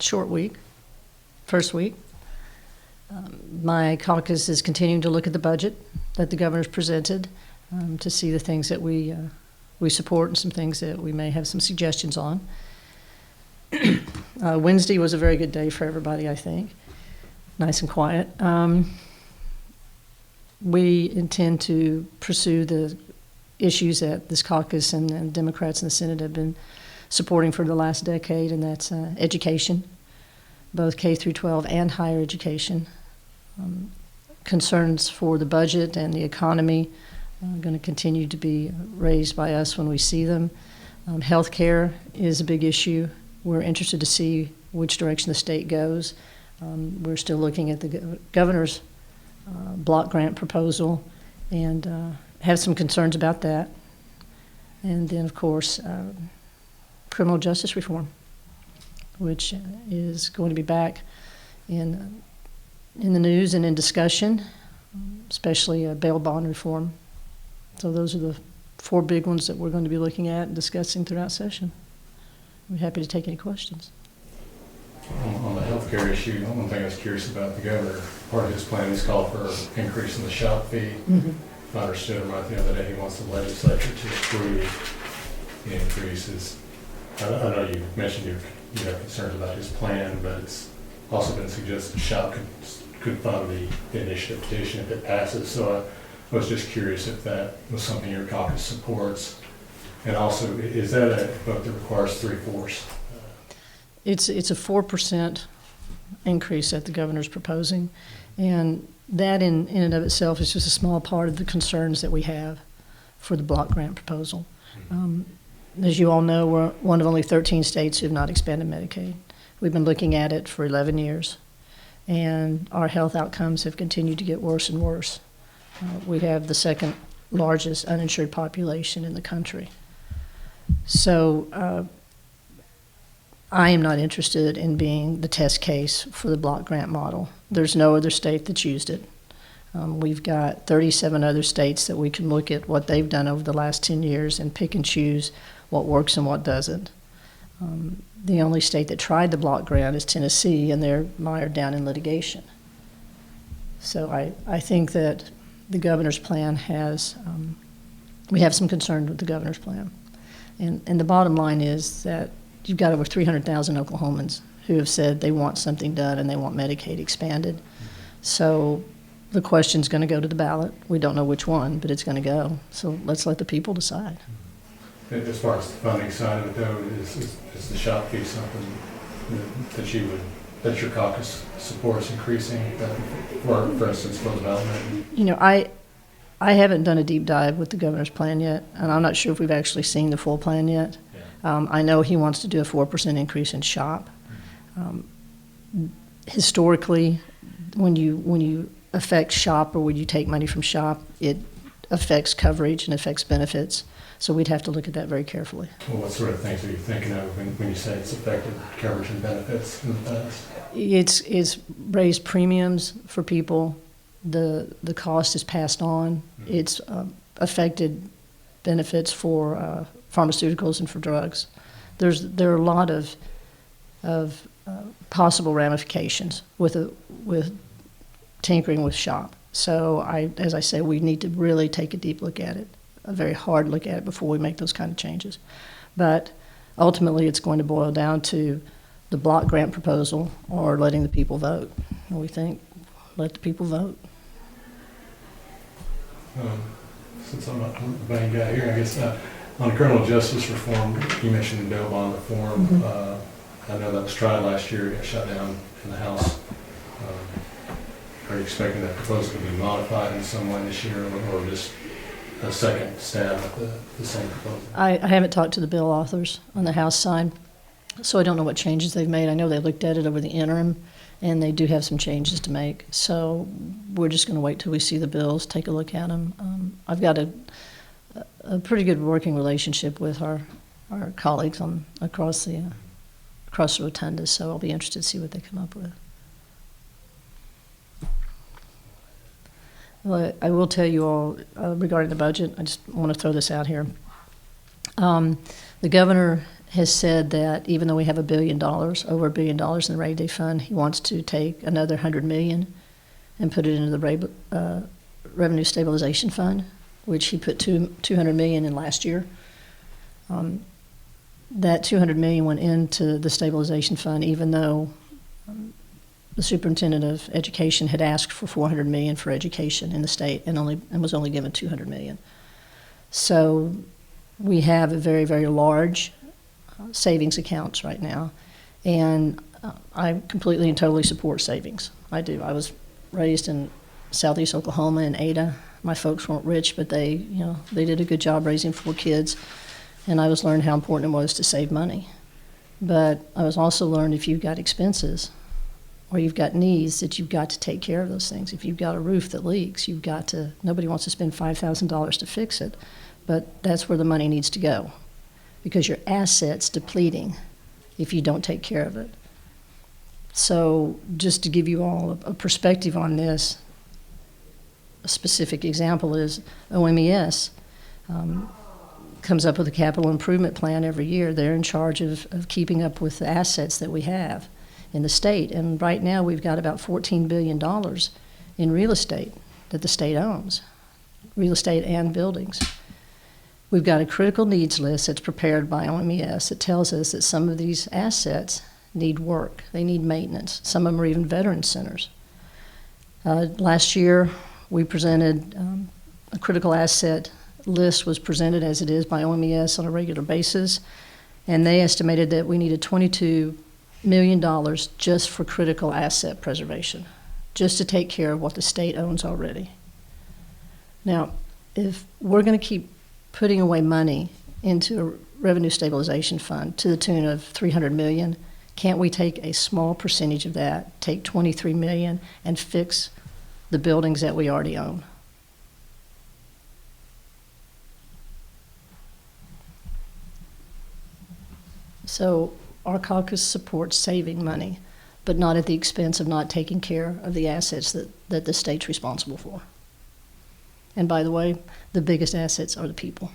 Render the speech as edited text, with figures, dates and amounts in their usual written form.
short week, first week. My caucus is continuing to look at the budget that the governor's presented to see the things that we support and some things that we may have some suggestions on. Wednesday was a very good day for everybody, I think. Nice and quiet. We intend to pursue the issues that this caucus and Democrats in the Senate have been supporting for the last decade, and that's education, both K through 12 and higher education. Concerns for the budget and the economy are going to continue to be raised by us when we see them. Healthcare is a big issue. We're interested to see which direction the state goes. We're still looking at the governor's block grant proposal and have some concerns about that. And then, of course, criminal justice reform, which is going to be back in the news and in discussion, especially bail bond reform. So those are the 4 big ones that we're going to be looking at and discussing throughout session. I'm happy to take any questions. On the healthcare issue, one thing I was curious about, the governor, part of his plan is called for increasing the shop fee. Mm-hmm. If I understood him right the other day, he wants the legislature to approve the increases. I know you mentioned you have concerns about his plan, but it's also been suggested the shop could fund the initiative petition if it passes. So I was just curious if that was something your caucus supports. And also, is that a vote that requires 3/4? It's a 4% increase that the governor's proposing, and that in and of itself is just a small part of the concerns that we have for the block grant proposal. As you all know, we're one of only 13 states who have not expanded Medicaid. We've been looking at it for 11 years, and our health outcomes have continued to get worse and worse. We have the second largest uninsured population in the country. So I am not interested in being the test case for the block grant model. There's no other state that's used it. We've got 37 other states that we can look at what they've done over the last 10 years and pick and choose what works and what doesn't. The only state that tried the block grant is Tennessee, and they're mired down in litigation. So I think that the governor's plan has, we have some concern with the governor's plan. And the bottom line is that you've got over 300,000 Oklahomans who have said they want something done and they want Medicaid expanded. So the question's going to go to the ballot. We don't know which one, but it's going to go. So let's let the people decide. As far as the funding side of it, though, is the shop fee something that your caucus supports increasing, for instance, for development? You know, I haven't done a deep dive with the governor's plan yet, and I'm not sure if we've actually seen the full plan yet. I know he wants to do a 4% increase in SHOP. Historically, when you affect SHOP or when you take money from SHOP, it affects coverage and affects benefits. So we'd have to look at that very carefully. Well, what sort of things are you thinking of when you say it's affected coverage and benefits in the past? It's raised premiums for people. The cost is passed on. Mm-hmm. It's affected benefits for pharmaceuticals and for drugs. There are a lot of possible ramifications with tinkering with SHOP. So as I say, we need to really take a deep look at it, a very hard look at it before we make those kind of changes. But ultimately, it's going to boil down to the block grant proposal or letting the people vote. And we think, let the people vote. Since I'm not the main guy here, I guess on criminal justice reform, you mentioned bail bond reform. Mm-hmm. I know that was tried last year, it got shut down in the House. Are you expecting that proposal to be modified in some way this year, or just a second stab at the same proposal? I haven't talked to the bill authors on the House side, so I don't know what changes they've made. I know they looked at it over the interim, and they do have some changes to make. So we're just going to wait till we see the bills, take a look at them. I've got a pretty good working relationship with our colleagues across the rotunda, so I'll be interested to see what they come up with. Well, I will tell you all regarding the budget, I just want to throw this out here. The governor has said that even though we have $1 billion, over $1 billion in the rainy day fund, he wants to take another $100 million and put it into the revenue stabilization fund, which he put $200 million in last year. That $200 million went into the stabilization fund, even though the superintendent of education had asked for $400 million for education in the state and was only given $200 million. So we have a very, very large savings accounts right now, and I completely and totally support savings. I do. I was raised in southeast Oklahoma in Ada. My folks weren't rich, but they did a good job raising 4 kids, and I was learned how important it was to save money. But I was also learned if you've got expenses or you've got needs, that you've got to take care of those things. If you've got a roof that leaks, you've got to, nobody wants to spend $5,000 to fix it, but that's where the money needs to go, because your asset's depleting if you don't take care of it. So just to give you all a perspective on this, a specific example is OMES comes up with a capital improvement plan every year. They're in charge of keeping up with the assets that we have in the state. And right now we've got about $14 billion in real estate that the state owns, real estate and buildings. We've got a critical needs list that's prepared by OMES that tells us that some of these assets need work. They need maintenance. Some of them are even veteran centers. Last year, we presented a critical asset list was presented as it is by OMES on a regular basis, and they estimated that we needed $22 million just for critical asset preservation, just to take care of what the state owns already. Now, if we're going to keep putting away money into a revenue stabilization fund to the tune of $300 million, can't we take a small percentage of that, take $23 million, and fix the buildings that we already own? So our caucus supports saving money, but not at the expense of not taking care of the assets that the state's responsible for. And by the way, the biggest assets are the people.